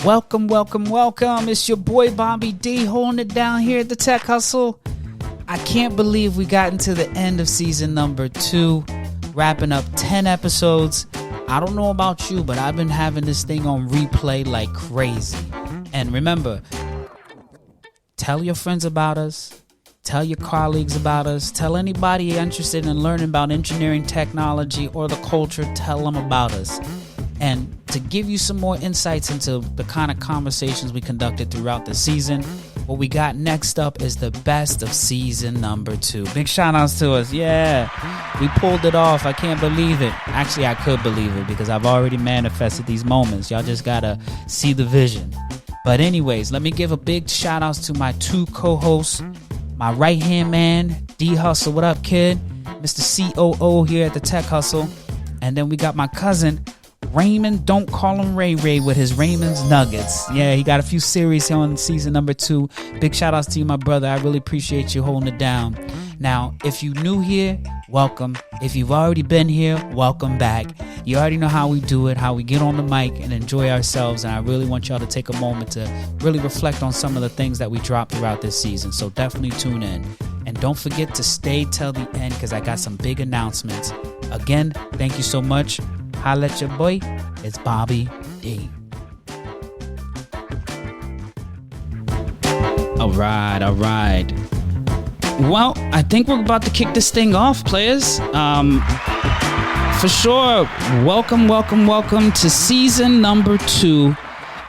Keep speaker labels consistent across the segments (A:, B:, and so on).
A: Welcome. It's your boy Bobby D holding it down here at the Tech Hustle. I can't believe we got into the end of season number 2, wrapping up 10 episodes. I don't know about you, but I've been having this thing on replay like crazy. And remember, tell your friends about us. Tell your colleagues about us. Tell anybody interested in learning about engineering, technology, or the culture, tell them about us. And to give you some more insights into the kind of conversations we conducted throughout the season, what we got next up is the best of season number 2. Big shout outs to us. Yeah, we pulled it off. I can't believe it. Actually, I could believe it because I've already manifested these moments. Y'all just gotta see the vision. But anyways, let me give a big shout outs to my 2 co-hosts. My right hand man, D Hustle. What up, kid? Mr. COO here at the Tech Hustle. And then we got my cousin, Raymond, don't call him Ray with his Raymond's Nuggets. Yeah, he got a few series here on season number 2. Big shout outs to you, my brother. I really appreciate you holding it down. Now, if you new here, welcome. If you've already been here, welcome back. You already know how we do it, how we get on the mic and enjoy ourselves. And I really want y'all to take a moment to really reflect on some of the things that we dropped throughout this season. So definitely tune in. And don't forget to stay till the end because I got some big announcements. Again, thank you so much. Holla at your boy. It's Bobby D. All right. Well, I think we're about to kick this thing off, players. For sure, welcome to season number 2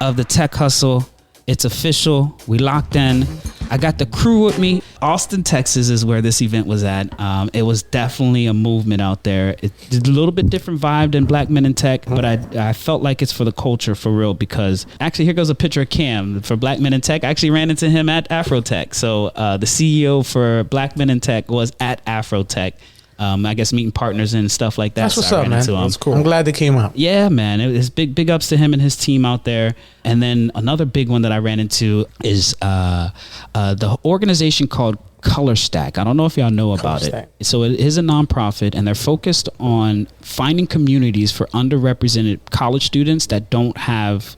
A: of the Tech Hustle. It's official. We locked in. I got the crew with me. Austin, Texas is where this event was at. It was definitely a movement out there. It's a little bit different vibe than Black Men in Tech, but I felt like it's for the culture for real because actually here goes a picture of Cam for Black Men in Tech. I actually ran into him at Afrotech. So the CEO for Black Men in Tech was at Afrotech. I guess meeting partners and stuff like that.
B: That's what's up, man. That's cool. I'm glad they came out.
A: Yeah, man. It was big ups to him and his team out there. And then another big one that I ran into is the organization called Color Stack. I don't know if y'all know about it. So it is a nonprofit, and they're focused on finding communities for underrepresented college students that don't have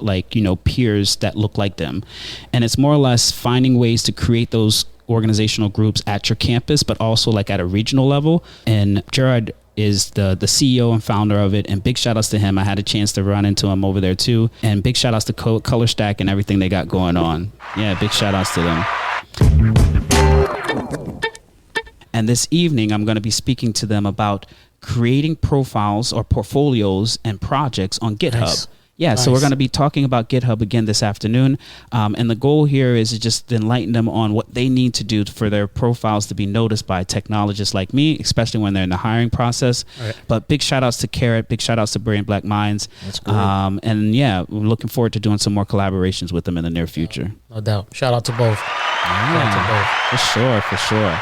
A: peers that look like them. And it's more or less finding ways to create those organizational groups at your campus, but also like at a regional level. And Gerard is the CEO and founder of it, and big shout outs to him. I had a chance to run into him over there too, and big shout outs to Color Stack and everything they got going on. Yeah, big shout outs to them. And this evening I'm going to be speaking to them about creating profiles or portfolios and projects on GitHub. Nice. Yeah, nice. So we're going to be talking about GitHub again this afternoon. And the goal here is to just enlighten them on what they need to do for their profiles to be noticed by technologists like me, especially when they're in the hiring process. Right. But big shout outs to Carrot, big shout outs to Brilliant Black Minds. That's great. And yeah, we're looking forward to doing some more collaborations with them in the near future.
B: No doubt. Shout out to both.
A: For sure.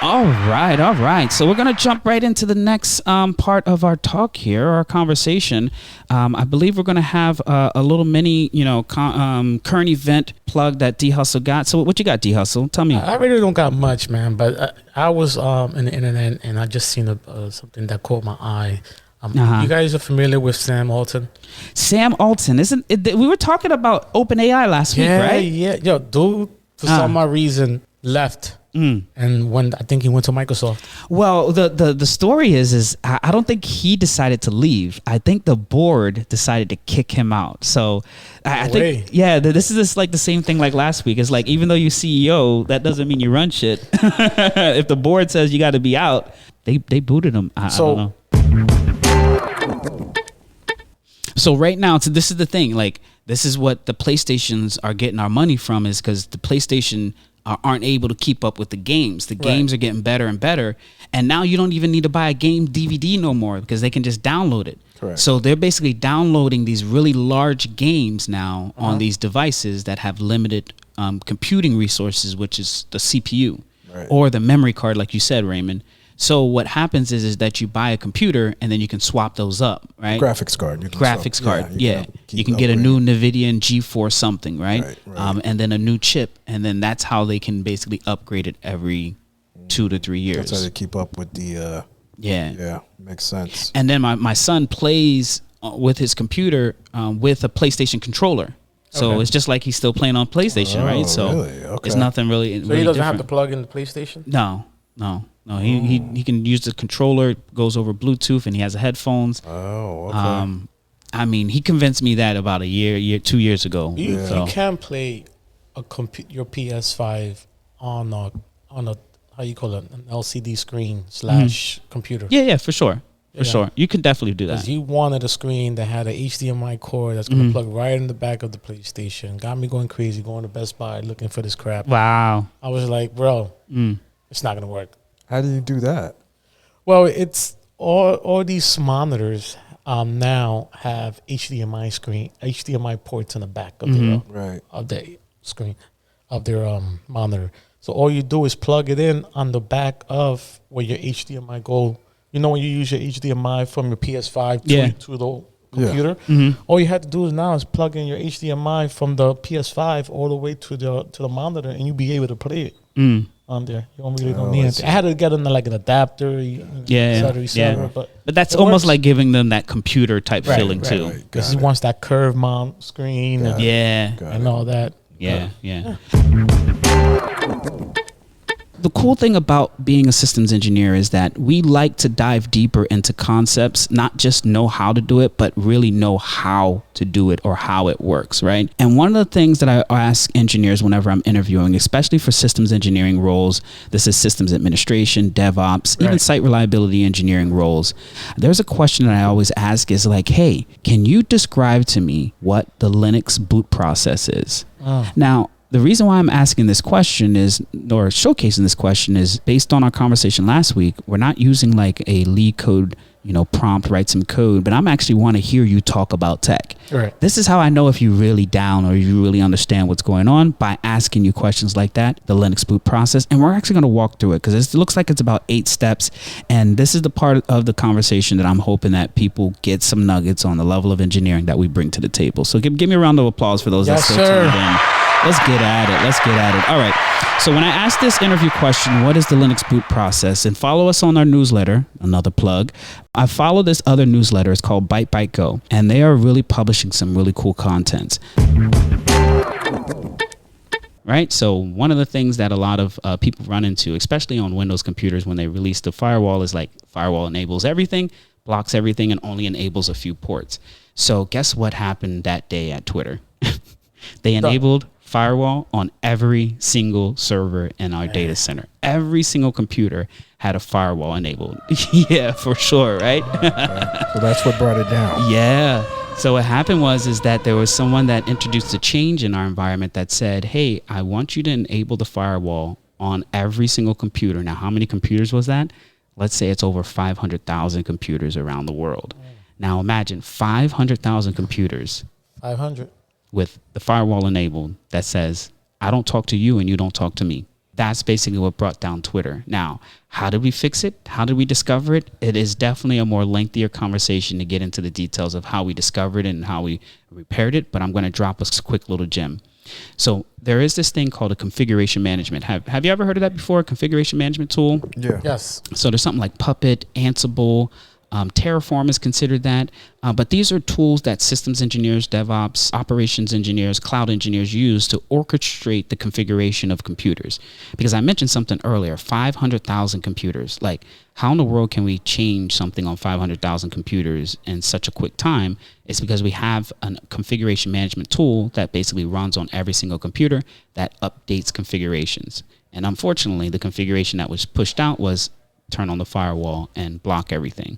A: All right. So we're going to jump right into the next part of our talk here, our conversation. I believe we're going to have a little mini, current event plug that D Hustle got. So what you got, D Hustle? Tell me.
B: I really don't got much, man, but I was in the internet and I just seen something that caught my eye. You guys are familiar with Sam Altman?
A: Sam Altman, we were talking about OpenAI last week, right?
B: Yeah. Yo, dude, for some odd reason, left. And when I think he went to Microsoft.
A: Well, the story is I don't think he decided to leave. I think the board decided to kick him out. So I think this is like the same thing like last week. It's like even though you're CEO, that doesn't mean you run shit. If the board says you got to be out, they booted him. I don't know. So right now, this is the thing. Like this is what the PlayStations are getting our money from is because the PlayStation aren't able to keep up with the games. The games are getting better and better. And now you don't even need to buy a game DVD no more because they can just download it. Correct. So they're basically downloading these really large games now on these devices that have limited computing resources, which is the CPU or the memory card, like you said, Raymond. So what happens is that you buy a computer and then you can swap those up, right?
C: Graphics card.
A: You can get a new NVIDIA and GeForce something, right? And then a new chip. And then that's how they can basically upgrade it every 2 to 3 years.
C: That's how they keep up with the... Yeah, makes sense.
A: And then my son plays with his computer with a PlayStation controller. So it's just like he's still playing on PlayStation, right? So
C: really? Okay.
A: it's nothing really.
B: So he doesn't have to plug in the PlayStation?
A: No. He can use the controller, goes over Bluetooth, and he has the headphones.
C: Oh, okay.
A: I mean, he convinced me that about 2 years ago.
B: You can play your PS5 on a how you call it, an LCD screen / computer.
A: Yeah, for sure. For sure. You can definitely do that.
B: Because you wanted a screen that had an HDMI cord that's going to plug right in the back of the PlayStation. Got me going crazy, going to Best Buy looking for this crap.
A: Wow.
B: I was like, bro, it's not going to work.
C: How do you do that?
B: Well, it's all these monitors now have HDMI ports in the back of the screen of their monitor. So all you do is plug it in on the back of where your HDMI go. You know when you use your HDMI from your PS5 to the computer? Yeah. All you have to do now is plug in your HDMI from the PS5 all the way to the monitor, and you'll be able to play it on there. You don't need anything. I had to get an adapter, but
A: that's almost like giving them that computer type feeling too.
B: Because he wants that curved mount screen and all that.
A: Yeah. The cool thing about being a systems engineer is that we like to dive deeper into concepts, not just know how to do it, but really know how to do it or how it works, right? And one of the things that I ask engineers whenever I'm interviewing, especially for systems engineering roles, this is systems administration, DevOps, even site reliability engineering roles. There's a question that I always ask is like, hey, can you describe to me what the Linux boot process is? Now, the reason why I'm asking this question or showcasing this question is based on our conversation last week. We're not using like a lead code, prompt, write some code, but I'm actually want to hear you talk about tech.
B: Right.
A: This is how I know if you're really down or you really understand what's going on, by asking you questions like that, the Linux boot process. And we're actually going to walk through it because it looks like it's about 8 steps. And this is the part of the conversation that I'm hoping that people get some nuggets on the level of engineering that we bring to the table. So give me a round of applause for those that still tuned in. Let's get at it. All right. So when I asked this interview question, what is the Linux boot process? And follow us on our newsletter, another plug. I follow this other newsletter. It's called Byte Go. And they are really publishing some really cool content. Right? So one of the things that a lot of people run into, especially on Windows computers when they release the firewall, is like firewall enables everything, blocks everything, and only enables a few ports. So guess what happened that day at Twitter? They enabled firewall on every single server in our data center. Every single computer had a firewall enabled. Yeah, for sure, right?
C: So that's what brought it down.
A: Yeah. So what happened is that there was someone that introduced a change in our environment that said, hey, I want you to enable the firewall on every single computer. Now, how many computers was that? Let's say it's over 500,000 computers around the world. Now imagine 500,000 computers.
B: 500.
A: With the firewall enabled that says, I don't talk to you and you don't talk to me. That's basically what brought down Twitter. Now, how did we fix it? How did we discover it? It is definitely a more lengthier conversation to get into the details of how we discovered it and how we repaired it, but I'm going to drop a quick little gem. So there is this thing called a configuration management. Have you ever heard of that before? A configuration management tool?
C: Yeah.
B: Yes.
A: So there's something like Puppet, Ansible, Terraform is considered that, but these are tools that systems engineers, DevOps, operations engineers, cloud engineers use to orchestrate the configuration of computers. Because I mentioned something earlier, 500,000 computers. Like, how in the world can we change something on 500,000 computers in such a quick time? It's because we have a configuration management tool that basically runs on every single computer that updates configurations. And unfortunately, the configuration that was pushed out was turn on the firewall and block everything.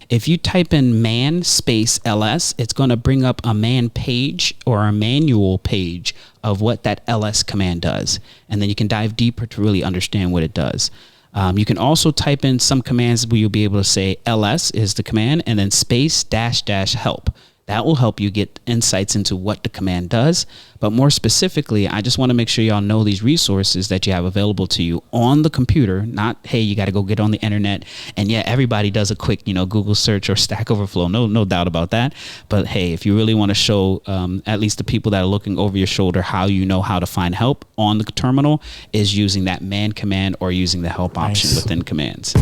A: If you type in man space ls, it's going to bring up a man page or a manual page of what that ls command does. And then you can dive deeper to really understand what it does. You can also type in some commands where you'll be able to say ls is the command and then space -- help. That will help you get insights into what the command does. But more specifically, I just want to make sure y'all know these resources that you have available to you on the computer. Not, hey, you got to go get on the internet. And yeah, everybody does a quick, Google search or Stack Overflow. No doubt about that. But hey, if you really want to show at least the people that are looking over your shoulder how you know how to find help on the terminal, is using that man command or using the help option within commands.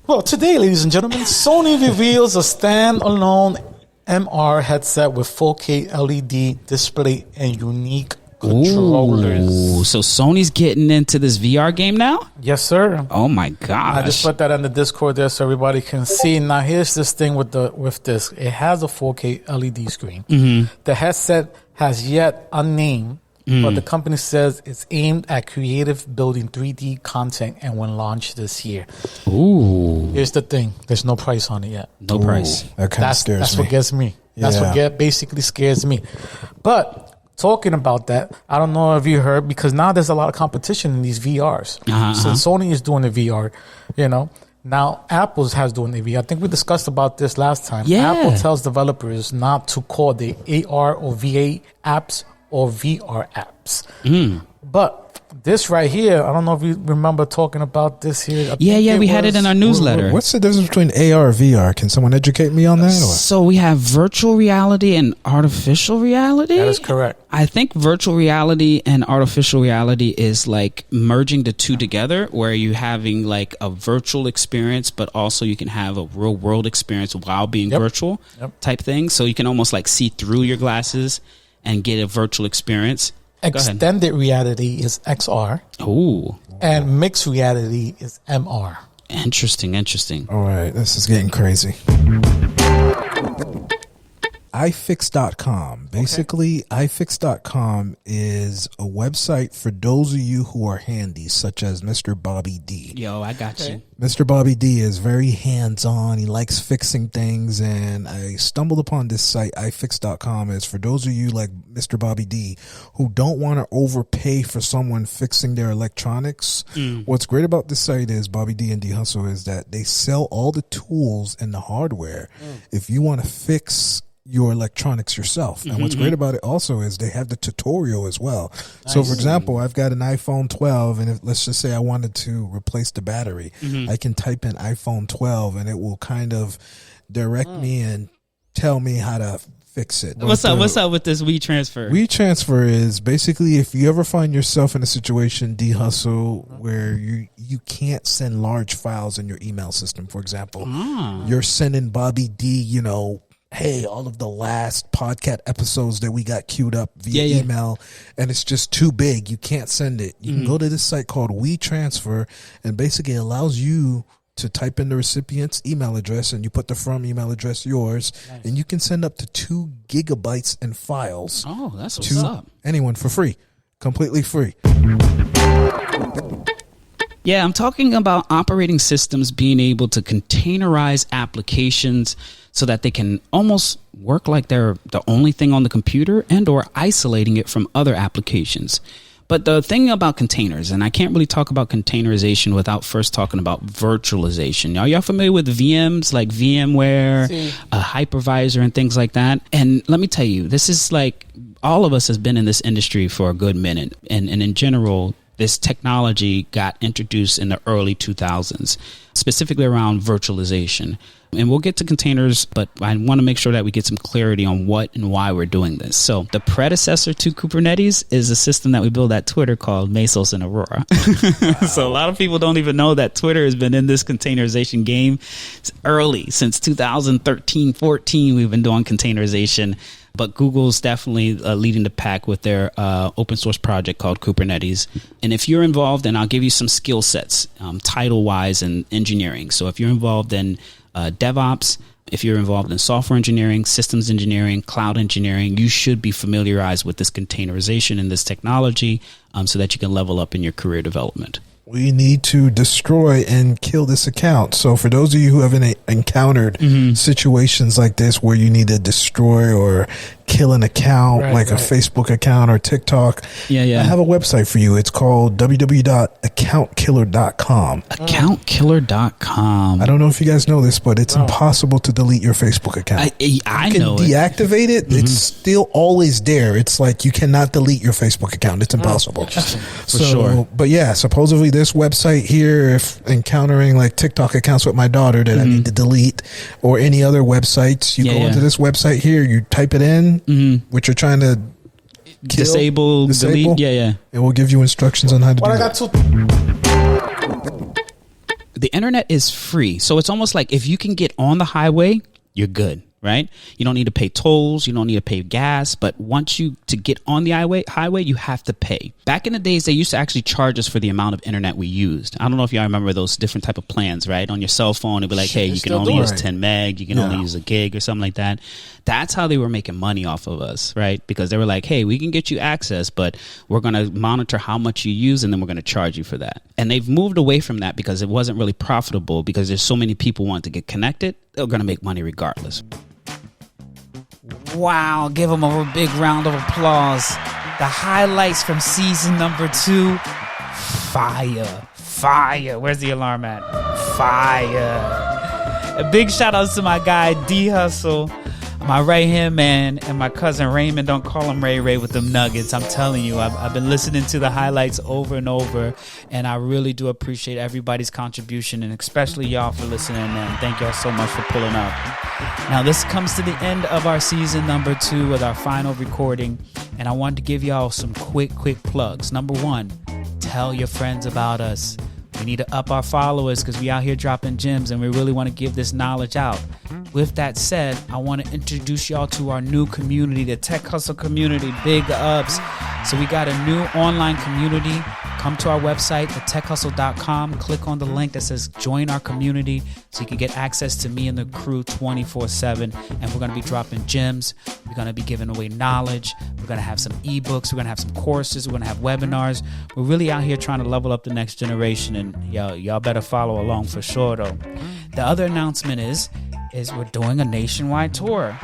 B: Well, today, ladies and gentlemen, Sony reveals a standalone MR headset with 4K LED display and unique controllers.
A: Ooh, so Sony's getting into this VR game now?
B: Yes, sir.
A: Oh my gosh.
B: I just put that on the Discord there so everybody can see. Now, here's this thing with this. It has a 4K LED screen. Mm-hmm. The headset has yet a name, but the company says it's aimed at creative building 3D content and will launch this year.
A: Ooh.
B: Here's the thing. There's no price on it yet.
A: No price.
C: That kind of scares me.
B: That's what gets me. That's what basically scares me. But talking about that, I don't know if you heard, because now there's a lot of competition in these VRs. So Sony is doing the VR, Now Apple has doing the VR. I think we discussed about this last time.
A: Yeah.
B: Apple tells developers not to call the AR or VA apps or VR apps. But this right here, I don't know if you remember talking about this here.
A: We had it in our newsletter.
C: What's the difference between AR and VR? Can someone educate me on that?
A: So we have virtual reality and artificial reality.
B: That is correct.
A: I think virtual reality and artificial reality is like merging the two together, where you're having like a virtual experience, but also you can have a real world experience while being virtual type thing. So you can almost like see through your glasses and get a virtual experience.
B: Extended reality is XR.
A: Ooh.
B: And mixed reality is MR.
A: Interesting.
C: All right, this is getting crazy. iFix.com. Basically, iFix.com is a website for those of you who are handy, such as Mr. Bobby D.
A: Yo, I got you.
C: Mr. Bobby D is very hands-on. He likes fixing things, and I stumbled upon this site, iFix.com. Is for those of you like Mr. Bobby D who don't want to overpay for someone fixing their electronics. What's great about this site is Bobby D and D Hustle is that they sell all the tools and the hardware. If you want to fix your electronics yourself. And what's great about it also is they have the tutorial as well. Nice. So for example, I've got an iPhone 12, and let's just say I wanted to replace the battery. I can type in iPhone 12 and it will kind of direct me and tell me how to fix it.
A: What's up with this WeTransfer?
C: WeTransfer is basically if you ever find yourself in a situation, D-Hustle, where you can't send large files in your email system. For example, you're sending Bobby D, hey, all of the last podcast episodes that we got queued up via email, and it's just too big. You can't send it. You can go to this site called WeTransfer, and basically it allows you to type in the recipient's email address, and you put the from email address yours, and you can send up to 2 gigabytes in files.
A: Oh, that's what's up.
C: Anyone for free, completely free.
A: Yeah, I'm talking about operating systems being able to containerize applications so that they can almost work like they're the only thing on the computer, and or isolating it from other applications. But the thing about containers, and I can't really talk about containerization without first talking about virtualization. Are y'all familiar with VMs like VMware, a hypervisor, and things like that? And let me tell you, this is like all of us has been in this industry for a good minute. And in general, this technology got introduced in the early 2000s, specifically around virtualization. And we'll get to containers, but I want to make sure that we get some clarity on what and why we're doing this. So the predecessor to Kubernetes is a system that we built at Twitter called Mesos and Aurora. So a lot of people don't even know that Twitter has been in this containerization game early. Since 2013, 14, we've been doing containerization. But Google's definitely leading the pack with their open source project called Kubernetes. And if you're involved, and I'll give you some skill sets, title-wise in engineering. So if you're involved in DevOps, if you're involved in software engineering, systems engineering, cloud engineering, you should be familiarized with this containerization and this technology so that you can level up in your career development.
C: We need to destroy and kill this account. So for those of you who haven't encountered situations like this where you need to destroy or kill an account, a Facebook account or TikTok, I have a website for you. It's called www.accountkiller.com.
A: Accountkiller.com.
C: I don't know if you guys know this, but it's impossible to delete your Facebook account.
A: I
C: know
A: it.
C: Deactivate it. It's still always there. It's like you cannot delete your Facebook account. It's impossible.
A: For sure.
C: But yeah, supposedly this website here, if encountering like TikTok accounts with my daughter that I need to delete, or any other websites, you go into this website here, you type it in, which you're trying to
A: disable, delete. And
C: we'll give you instructions on how to do that.
A: the internet is free. So it's almost like if you can get on the highway, you're good. Right? You don't need to pay tolls. You don't need to pay gas. But once to get on the highway, you have to pay. Back in the days, they used to actually charge us for the amount of internet we used. I don't know if y'all remember those different type of plans, right? On your cell phone, it'd be like, hey, you can only use 10 meg. You can only use a gig or something like that. That's how they were making money off of us, right? Because they were like, hey, we can get you access, but we're going to monitor how much you use, and then we're going to charge you for that. And they've moved away from that because it wasn't really profitable, because there's so many people want to get connected. They're going to make money regardless. Wow, give them a big round of applause. The highlights from season number 2. Fire. Where's the alarm at? Fire. A big shout out to my guy D Hustle, my right hand man, and my cousin Raymond. Don't call him Ray with them nuggets. I'm telling you, I've been listening to the highlights over and over, and I really do appreciate everybody's contribution, and especially y'all for listening, and thank y'all so much for pulling up. Now, this comes to the end of our season number 2 with our final recording, and I wanted to give y'all some quick plugs. Number 1, tell your friends about us. We need to up our followers because we out here dropping gems, and we really want to give this knowledge out. With that said, I want to introduce y'all to our new community, the Tech Hustle community. Big ups. So we got a new online community. Come to our website, thetechhustle.com. Click on the link that says join our community so you can get access to me and the crew 24/7. And we're going to be dropping gems. We're going to be giving away knowledge. We're going to have some ebooks. We're going to have some courses. We're going to have webinars. We're really out here trying to level up the next generation. And y'all better follow along for sure, though. The other announcement is we're doing a nationwide tour.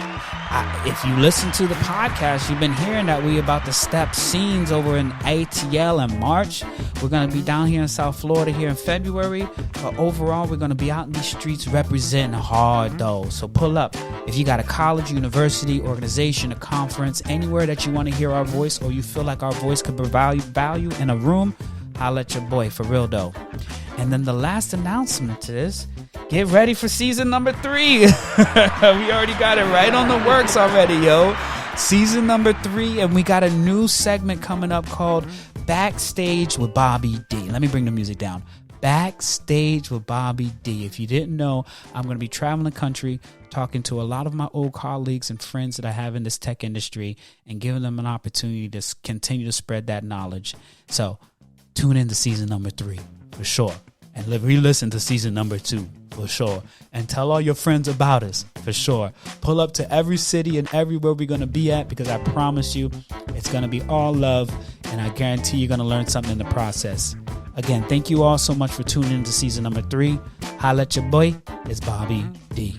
A: If you listen to the podcast, you've been hearing that we about to step scenes over in ATL in March. We're going to be down here in South Florida here in February. But overall, we're going to be out in these streets representing hard, though. So pull up. If you got a college, university, organization, a conference, anywhere that you want to hear our voice, or you feel like our voice could provide value in a room, holla at your boy, for real, though. And then the last announcement is, get ready for season number 3. We already got it right on the works already, yo. Season number 3, and we got a new segment coming up called Backstage with Bobby D. Let me bring the music down. Backstage with Bobby D. If you didn't know, I'm going to be traveling the country, talking to a lot of my old colleagues and friends that I have in this tech industry, and giving them an opportunity to continue to spread that knowledge. So tune in to season number 3 for sure. And re-listen to season number 2 for sure. And tell all your friends about us for sure. Pull up to every city and everywhere we're going to be at, because I promise you it's going to be all love. And I guarantee you're going to learn something in the process. Again, thank you all so much for tuning in to season number 3. Holla at your boy. It's Bobby D.